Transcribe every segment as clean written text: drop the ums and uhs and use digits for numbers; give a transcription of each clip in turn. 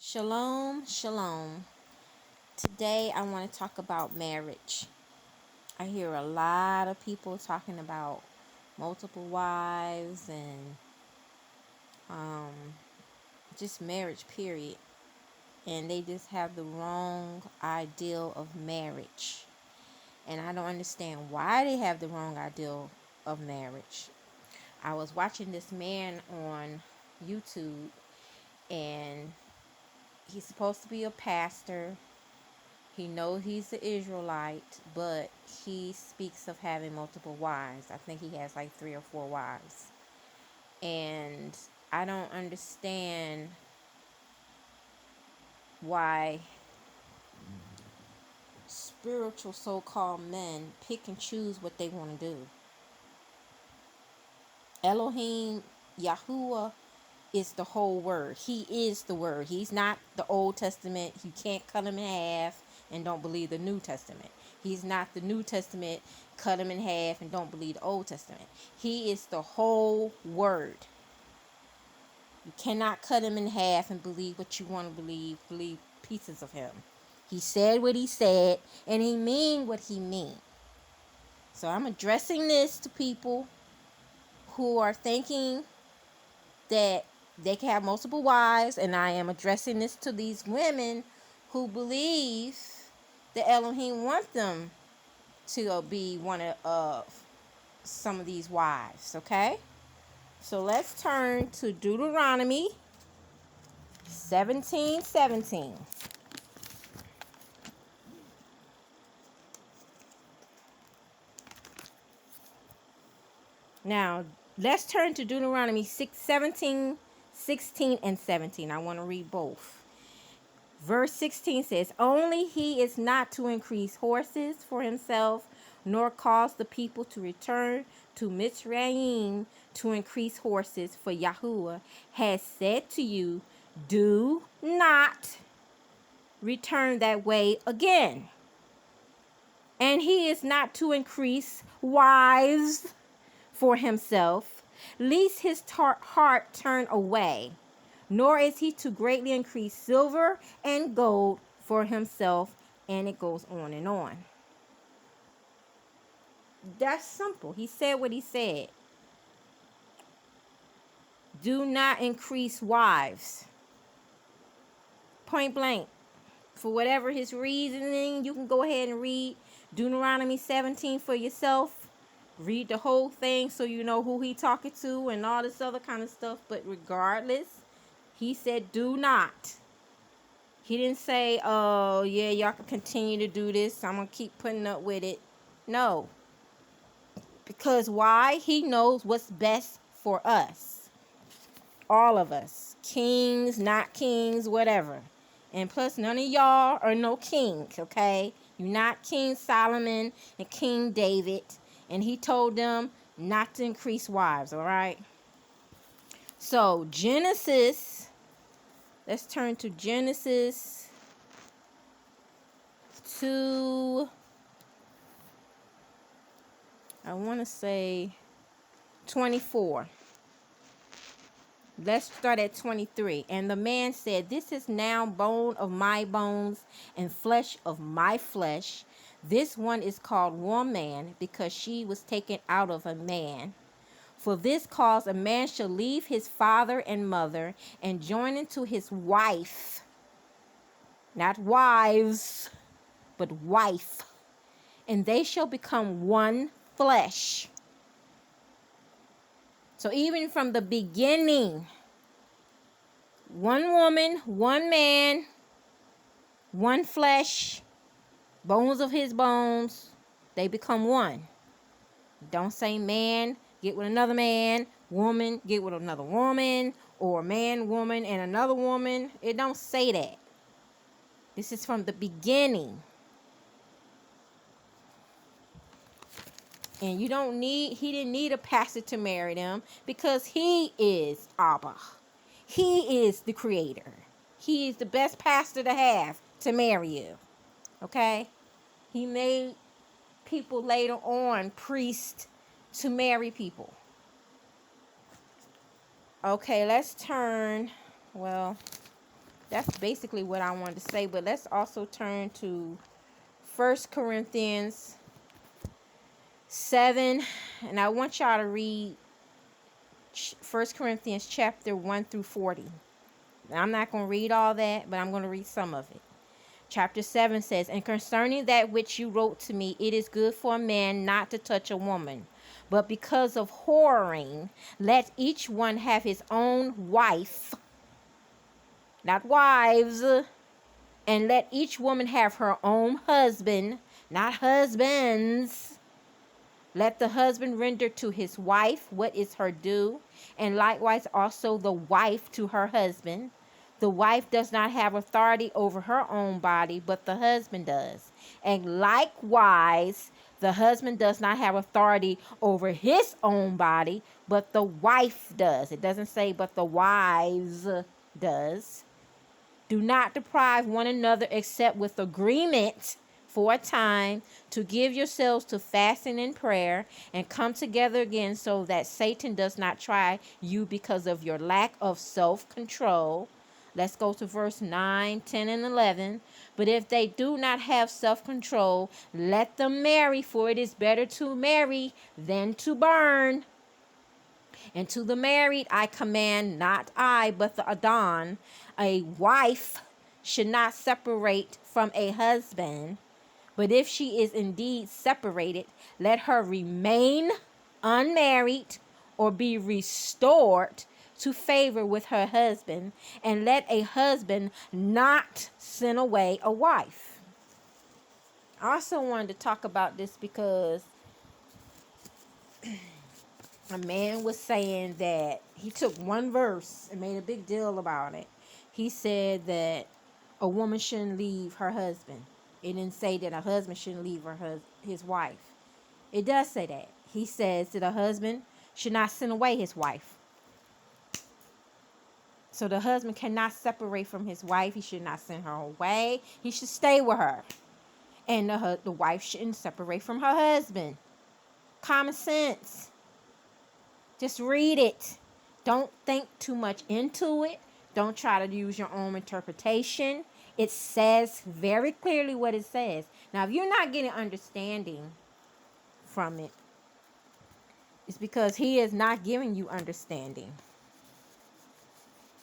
Shalom, shalom. Today I want to talk about marriage. I hear a lot of people talking about multiple wives and just marriage, period. And they just have the wrong ideal of marriage. And I don't understand why they have the wrong ideal of marriage. I was watching this man on YouTube, and he's supposed to be a pastor. He knows he's an Israelite, but he speaks of having multiple wives. I think he has like 3 or 4 wives. And I don't understand why spiritual so-called men pick and choose what they want to do. Elohim, Yahuwah, is the whole word. He is the word. He's not the Old Testament. You can't cut him in half and don't believe the New Testament. He's not the New Testament, cut him in half and don't believe the Old Testament. He is the whole word. You cannot cut him in half and believe what you want to believe pieces of him. He said what he said, and he mean what he mean. So I'm addressing this to people who are thinking that they can have multiple wives, and I am addressing this to these women who believe that Elohim wants them to be one of some of these wives, okay? So let's turn to Deuteronomy 17:17. Now, let's turn to Deuteronomy 17, 16, and 17. I want to read both. Verse 16 says, "Only he is not to increase horses for himself, nor cause the people to return to Mitzrayim to increase horses, for Yahuwah has said to you, do not return that way again. And he is not to increase wives for himself, lest his heart turn away. Nor is he to greatly increase silver and gold for himself." And it goes on and on. That's simple. He said what he said. Do not increase wives. Point blank. For whatever his reasoning, you can go ahead and read Deuteronomy 17 for yourself. Read the whole thing so you know who he talking to and all this other kind of stuff. But regardless, he said do not. He didn't say, oh, yeah, y'all can continue to do this. I'm going to keep putting up with it. No. Because why? He knows what's best for us. All of us. Kings, not kings, whatever. And plus, none of y'all are no kings, okay? You're not King Solomon and King David. And he told them not to increase wives, all right? So, Genesis. Let's turn to Genesis 2. I want to say 24. Let's start at 23. "And the man said, this is now bone of my bones and flesh of my flesh. This one is called woman, because she was taken out of a man. For this cause a man shall leave his father and mother and join into his wife," not wives, but wife, "and they shall become one flesh." So even from the beginning, one woman, one man, one flesh, bones of his bones, they become one. Don't say man get with another man, woman get with another woman, or man, woman, and another woman. It don't say that. This is from the beginning. And he didn't need a pastor to marry them, because he is Abba. He is the creator. He is the best pastor to have to marry you. Okay? He made people later on priests to marry people. Okay, let's turn. Well, that's basically what I wanted to say. But let's also turn to 1 Corinthians 7. And I want y'all to read 1 Corinthians chapter 1 through 40. I'm not going to read all that, but I'm going to read some of it. Chapter 7 says, "And concerning that which you wrote to me, it is good for a man not to touch a woman. But because of whoring, let each one have his own wife," not wives, "and let each woman have her own husband," not husbands. "Let the husband render to his wife what is her due, and likewise also the wife to her husband. The wife does not have authority over her own body, but the husband does. And likewise, the husband does not have authority over his own body, but the wife does." It doesn't say, but the wives does. "Do not deprive one another except with agreement for a time, to give yourselves to fasting and prayer, and come together again, so that Satan does not try you because of your lack of self-control." Let's go to verse 9, 10, and 11. "But if they do not have self-control, let them marry, for it is better to marry than to burn. And to the married I command, not I, but the Adon, a wife should not separate from a husband. But if she is indeed separated, let her remain unmarried or be restored to favor with her husband. And let a husband not send away a wife." I also wanted to talk about this because a man was saying that he took one verse and made a big deal about it. He said that a woman shouldn't leave her husband. It didn't say that a husband shouldn't leave his wife. It does say that. He says that a husband should not send away his wife. So the husband cannot separate from his wife. He should not send her away. He should stay with her. And the wife shouldn't separate from her husband. Common sense. Just read it. Don't think too much into it. Don't try to use your own interpretation. It says very clearly what it says. Now, if you're not getting understanding from it, it's because he is not giving you understanding.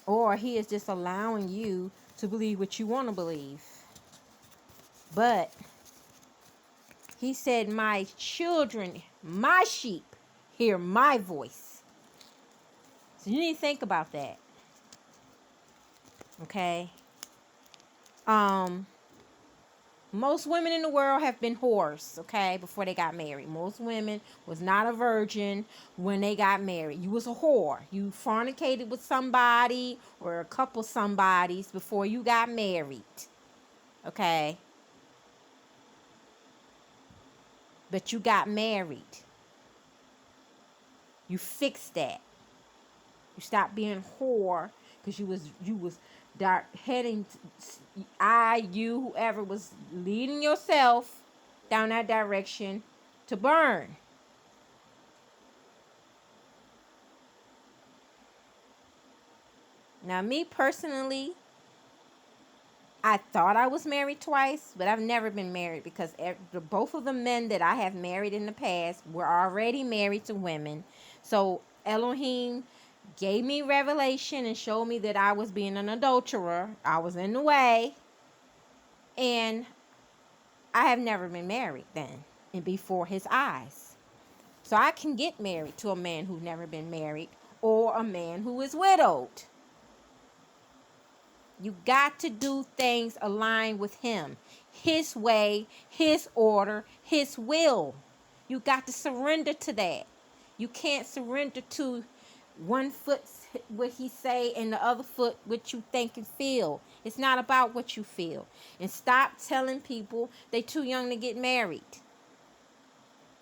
Or he is just allowing you to believe what you want to believe. But he said, "My children, my sheep, hear my voice." So you need to think about that. Okay? Most women in the world have been whores, okay, before they got married. Most women was not a virgin when they got married. You was a whore. You fornicated with somebody or a couple somebodies before you got married. Okay? But you got married. You fixed that. You stopped being a whore because you was heading, whoever was leading yourself down that direction to burn. Now, me personally, I thought I was married twice, but I've never been married because both of the men that I have married in the past were already married to women. So Elohim gave me revelation and showed me that I was being an adulterer. I was in the way. And I have never been married then and before his eyes. So I can get married to a man who's never been married or a man who is widowed. You got to do things aligned with him. His way, his order, his will. You got to surrender to that. You can't surrender to one foot what he say and the other foot what you think and feel. It's not about what you feel. And stop telling people they too young to get married.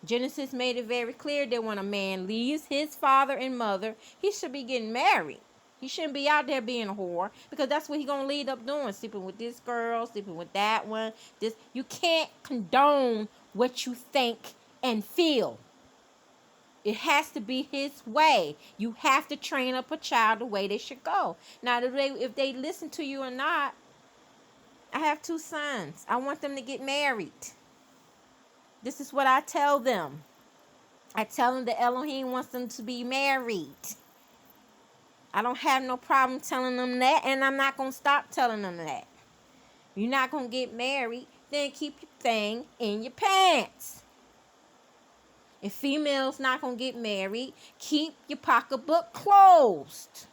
Genesis made it very clear that when a man leaves his father and mother, he should be getting married. He shouldn't be out there being a whore, because that's what he's going to lead up doing. Sleeping with this girl, sleeping with that one. You can't condone what you think and feel. It has to be his way. You have to train up a child the way they should go. Now, if they listen to you or not, I have 2 sons. I want them to get married. This is what I tell them. I tell them that Elohim wants them to be married. I don't have no problem telling them that, and I'm not going to stop telling them that. You're not going to get married, then keep your thing in your pants. If females not going to get married, keep your pocketbook closed.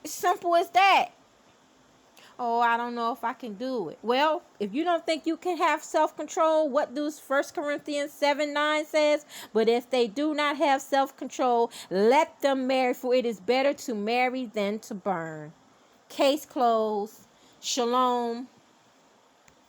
It's simple as that. Oh, I don't know if I can do it. Well, if you don't think you can have self-control, what does 1 Corinthians 7:9 says? But if they do not have self-control, let them marry, for it is better to marry than to burn. Case closed. Shalom.